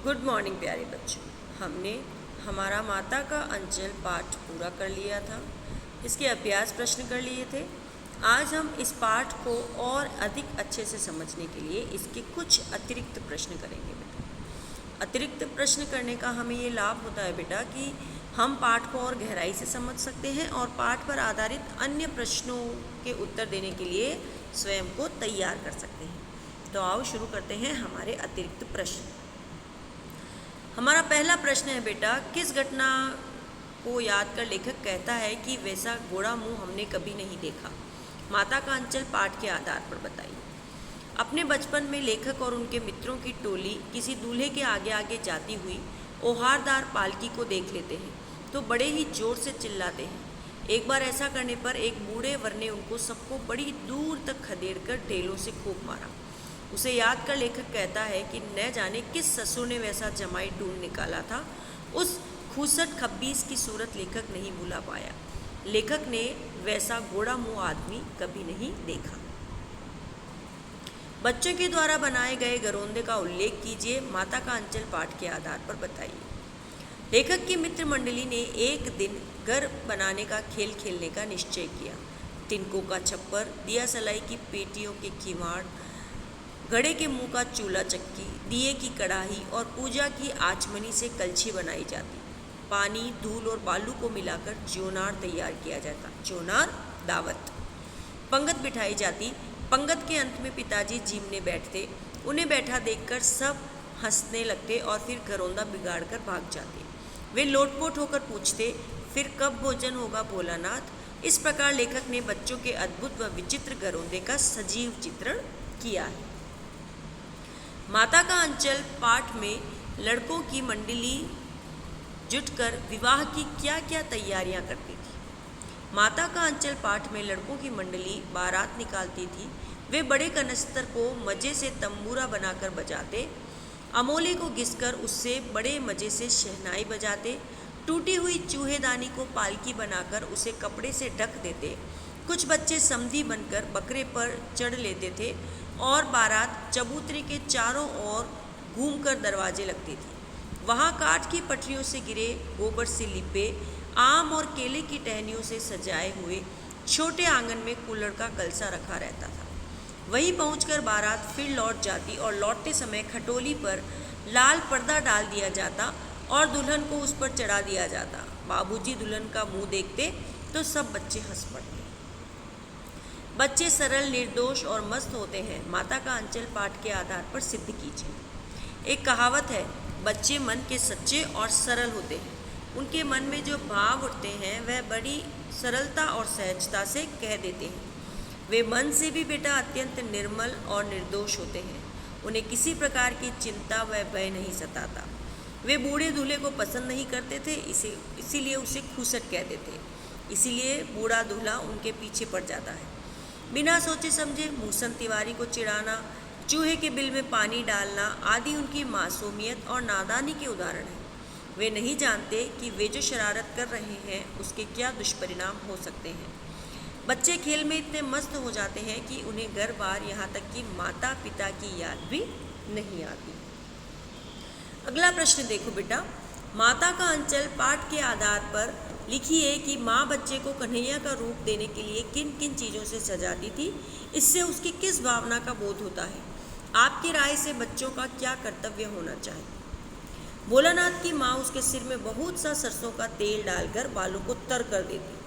Good morning प्यारे बच्चों। हमने हमारा माता का अंचल पाठ पूरा कर लिया था। इसके अभ्यास प्रश्न कर लिए थे। आज हम इस पाठ को और अधिक अच्छे से समझने के लिए इसके कुछ अतिरिक्त प्रश्न करेंगे बेटा। अतिरिक्त प्रश्न करने का हमें ये लाभ होता है बेटा कि हम पाठ को और गहराई से समझ सकते हैं और पाठ पर आधारित अन्य प्रश्नों के उत्तर देने के लिए स्वयं को तैयार कर सकते हैं। तो आओ शुरू करते हैं हमारे अतिरिक्त प्रश्न। हमारा पहला प्रश्न है बेटा, किस घटना को याद कर लेखक कहता है कि वैसा गोरा मुंह हमने कभी नहीं देखा? माता का अंचल पाठ के आधार पर बताइए। अपने बचपन में लेखक और उनके मित्रों की टोली किसी दूल्हे के आगे आगे जाती हुई ओहारदार पालकी को देख लेते हैं तो बड़े ही जोर से चिल्लाते हैं। एक बार ऐसा करने पर एक बूढ़े वर ने उनको सबको बड़ी दूर तक खदेड़कर ढेलों से खूब मारा। उसे याद कर लेखक कहता है कि न जाने किस ससुर ने वैसा जमाई ढूंढ निकाला था। उस खूसट खब्बीस की सूरत लेखक नहीं भुला पाया। लेखक ने वैसा गोरा मुंह आदमी कभी नहीं देखा। बच्चों के द्वारा बनाए गए घरौंदे का उल्लेख कीजिए। माता का अंचल पाठ के आधार पर बताइए। लेखक की मित्र मंडली ने एक दिन घर बनाने का खेल खेलने का निश्चय किया। तिनकों का छप्पर, दिया सलाई की पेटियों के किवाड़, घड़े के मुंह का चूल्हा चक्की, दिए की कढ़ाई और पूजा की आचमनी से कलछी बनाई जाती। पानी, धूल और बालू को मिलाकर जोनार तैयार किया जाता। जोनार दावत। पंगत बिठाई जाती। पंगत के अंत में पिताजी जीमने बैठते। उन्हें बैठा देखकर सब हंसने लगते और फिर घरौंदा बिगाड़ कर भाग जाते। वे लोटपोट होकर पूछते, फिर कब भोजन होगा भोलानाथ? इस प्रकार लेखक ने बच्चों के अद्भुत व विचित्र घरौंदे का सजीव चित्रण किया है। माता का अंचल पाठ में लड़कों की मंडली जुटकर विवाह की क्या क्या तैयारियां करती थी? माता का अंचल पाठ में लड़कों की मंडली बारात निकालती थी। वे बड़े कनस्तर को मजे से तंबूरा बनाकर बजाते, अमोले को घिसकर उससे बड़े मजे से शहनाई बजाते, टूटी हुई चूहेदानी को पालकी बनाकर उसे कपड़े से ढक देते। कुछ बच्चे समधी बनकर बकरे पर चढ़ लेते थे और बारात चबूतरे के चारों ओर घूमकर दरवाजे लगती थी। वहाँ काठ की पटरियों से गिरे, गोबर से लिपे, आम और केले की टहनियों से सजाए हुए छोटे आंगन में कुल्हड़ का कलसा रखा रहता था। वहीं पहुंचकर बारात फिर लौट जाती और लौटते समय खटोली पर लाल पर्दा डाल दिया जाता और दुल्हन को उस पर चढ़ा दिया जाता। बाबूजी दुल्हन का मुंह देखते तो सब बच्चे हंस पड़ते। बच्चे सरल, निर्दोष और मस्त होते हैं। माता का अंचल पाठ के आधार पर सिद्ध कीजिए। एक कहावत है, बच्चे मन के सच्चे और सरल होते हैं। उनके मन में जो भाव उठते हैं वह बड़ी सरलता और सहजता से कह देते हैं। वे मन से भी बेटा अत्यंत निर्मल और निर्दोष होते हैं। उन्हें किसी प्रकार की चिंता व भय नहीं सताता। वे बूढ़े दूल्हे को पसंद नहीं करते थे, इसीलिए उसे खूसट कहते थे। इसीलिए बूढ़ा दूल्हा उनके पीछे पड़ जाता है। बिना सोचे समझे मूसन तिवारी को चिढ़ाना, चूहे के बिल में पानी डालना आदि उनकी मासूमियत और नादानी के उदाहरण हैं। वे नहीं जानते कि वे जो शरारत कर रहे हैं उसके क्या दुष्परिणाम हो सकते हैं। बच्चे खेल में इतने मस्त हो जाते हैं कि उन्हें घर बार यहाँ तक कि माता पिता की याद भी नहीं आती। अगला प्रश्न देखो बेटा, माता का अंचल पाठ के आधार पर लिखिए कि माँ बच्चे को कन्हैया का रूप देने के लिए किन किन चीज़ों से सजाती थी। इससे उसकी किस भावना का बोध होता है? आपकी राय से बच्चों का क्या कर्तव्य होना चाहिए? भोलानाथ की माँ उसके सिर में बहुत सा सरसों का तेल डालकर बालों को तर कर देती।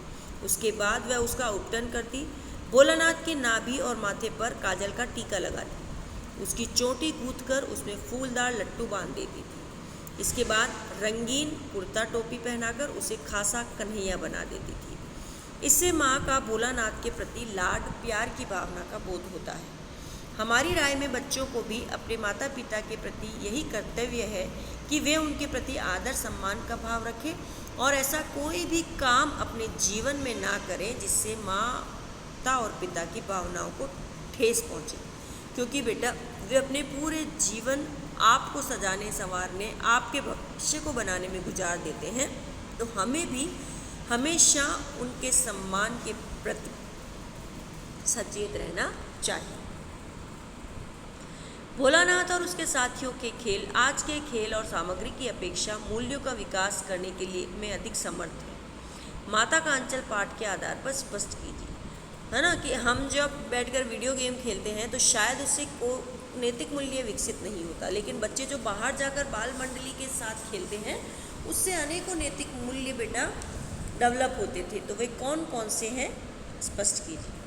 उसके बाद वह उसका उपटन करती। भोलानाथ के नाभि और माथे पर काजल का टीका लगाती। उसकी चोटी गूंथकर उसमें फूलदार लट्टू बांध देती थी। इसके बाद रंगीन कुर्ता टोपी पहनाकर उसे खासा कन्हैया बना देती थी। इससे माँ का भोलानाथ के प्रति लाड प्यार की भावना का बोध होता है। हमारी राय में बच्चों को भी अपने माता पिता के प्रति यही कर्तव्य है कि वे उनके प्रति आदर सम्मान का भाव रखें और ऐसा कोई भी काम अपने जीवन में ना करें जिससे माता और पिता की भावनाओं को ठेस पहुँचे, क्योंकि बेटा वे अपने पूरे जीवन आपको सजाने संवारने, आपके भविष्य को बनाने में गुजार देते हैं। तो हमें भी हमेशा उनके सम्मान के प्रति सचेत रहना चाहिए। भोलानाथ और उसके साथियों के खेल आज के खेल और सामग्री की अपेक्षा मूल्यों का विकास करने के लिए में अधिक समर्थ है। माता का अंचल पाठ के आधार पर स्पष्ट कीजिए, है ना, कि हम जब बैठकर वीडियो गेम खेलते हैं तो शायद उससे को नैतिक मूल्य विकसित नहीं होता, लेकिन बच्चे जो बाहर जाकर बाल मंडली के साथ खेलते हैं उससे अनेकों नैतिक मूल्य बेटा डेवलप होते थे। तो वे कौन कौन से हैं, स्पष्ट कीजिए।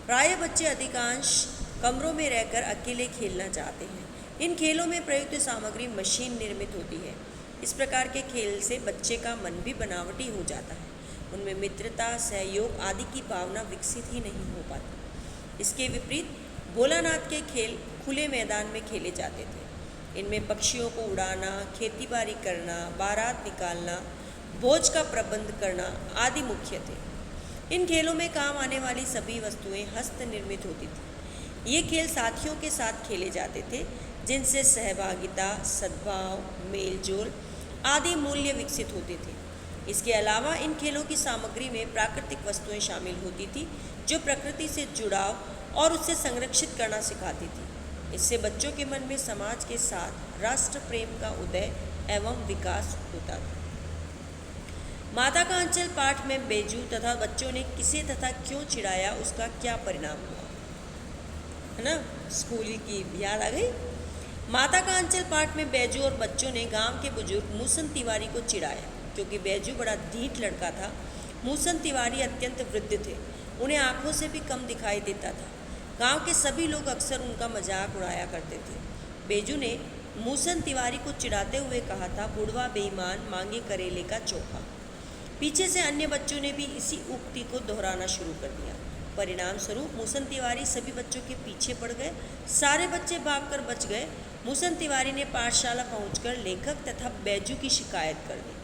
प्राय बच्चे अधिकांश कमरों में रहकर अकेले खेलना चाहते हैं। इन खेलों में प्रयुक्त सामग्री मशीन निर्मित होती है। इस प्रकार के खेल से बच्चे का मन भी बनावटी हो जाता है। उनमें मित्रता, सहयोग आदि की भावना विकसित ही नहीं हो पाती। इसके विपरीत भोलानाथ के खेल खुले मैदान में खेले जाते थे। इनमें पक्षियों को उड़ाना, खेतीबाड़ी करना, बारात निकालना, भोज का प्रबंध करना आदि मुख्य थे। इन खेलों में काम आने वाली सभी वस्तुएं हस्त निर्मित होती थी। ये खेल साथियों के साथ खेले जाते थे, जिनसे सहभागिता, सद्भाव, मेलजोल आदि मूल्य विकसित होते थे। इसके अलावा इन खेलों की सामग्री में प्राकृतिक वस्तुएं शामिल होती थी, जो प्रकृति से जुड़ाव और उससे संरक्षित करना सिखाती थी। इससे बच्चों के मन में समाज के साथ राष्ट्र प्रेम का उदय एवं विकास होता था। माता का अंचल पाठ में बैजू तथा बच्चों ने किसे तथा क्यों चिढ़ाया, उसका क्या परिणाम हुआ, है ना, स्कूल की याद आ गई। माता का अंचल पाठ में बैजू और बच्चों ने गांव के बुजुर्ग मूसन तिवारी को चिढ़ाया, क्योंकि बैजू बड़ा ढीठ लड़का था। मूसन तिवारी अत्यंत वृद्ध थे, उन्हें आंखों से भी कम दिखाई देता था। गांव के सभी लोग अक्सर उनका मजाक उड़ाया करते थे। बैजू ने मूसन तिवारी को चिढ़ाते हुए कहा था, बुढ़वा बेईमान, मांगे करेले का चोखा। पीछे से अन्य बच्चों ने भी इसी उक्ति को दोहराना शुरू कर दिया। परिणाम स्वरूप मूसन तिवारी सभी बच्चों के पीछे पड़ गए। सारे बच्चे भागकर बच गए। मूसन तिवारी ने पाठशाला पहुंचकर लेखक तथा बैजू की शिकायत कर दी।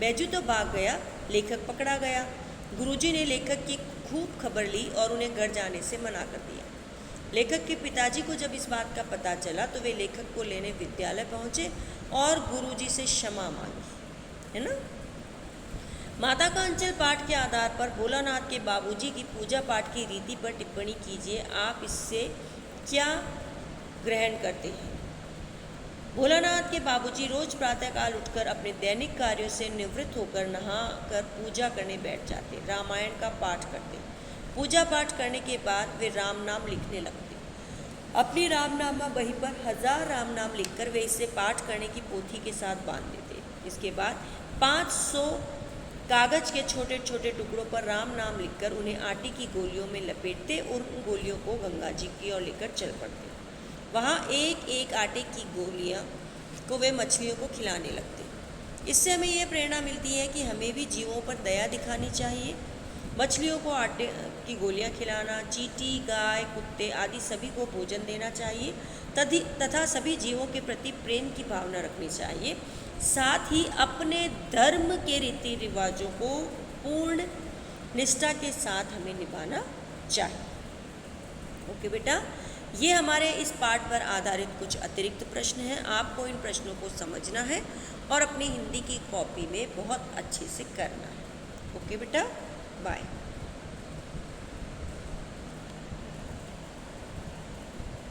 बैजू तो भाग गया, लेखक पकड़ा गया। गुरुजी ने लेखक की खूब खबर ली और उन्हें घर जाने से मना कर दिया। लेखक के पिताजी को जब इस बात का पता चला तो वे लेखक को लेने विद्यालय पहुंचे और गुरुजी से क्षमा मांगी, है ना। माता का अंचल पाठ के आधार पर भोलानाथ के बाबूजी की पूजा पाठ की रीति पर टिप्पणी कीजिए। आप इससे क्या ग्रहण करते हैं। भोलानाथ के बाबूजी रोज प्रातःकाल उठकर अपने दैनिक कार्यों से निवृत्त होकर नहाकर पूजा करने बैठ जाते, रामायण का पाठ करते। पूजा पाठ करने के बाद वे राम नाम लिखने लगते। अपनी रामनामा बही पर 1000 राम नाम लिखकर वे इसे पाठ करने की पोथी के साथ बांध देते। इसके बाद 500 कागज के छोटे छोटे टुकड़ों पर राम नाम लिखकर उन्हें आटे की गोलियों में लपेटते और उन गोलियों को गंगा जी की ओर लेकर चल पड़ते। वहाँ एक एक आटे की गोलियाँ को वे मछलियों को खिलाने लगते। इससे हमें यह प्रेरणा मिलती है कि हमें भी जीवों पर दया दिखानी चाहिए। मछलियों को आटे की गोलियाँ खिलाना, चींटी, गाय, कुत्ते आदि सभी को भोजन देना चाहिए तथा सभी जीवों के प्रति प्रेम की भावना रखनी चाहिए। साथ ही अपने धर्म के रीति रिवाजों को पूर्ण निष्ठा के साथ हमें निभाना चाहिए। ओके बेटा, ये हमारे इस पाठ पर आधारित कुछ अतिरिक्त प्रश्न हैं। आपको इन प्रश्नों को समझना है और अपनी हिंदी की कॉपी में बहुत अच्छे से करना है। ओके बेटा, बाय।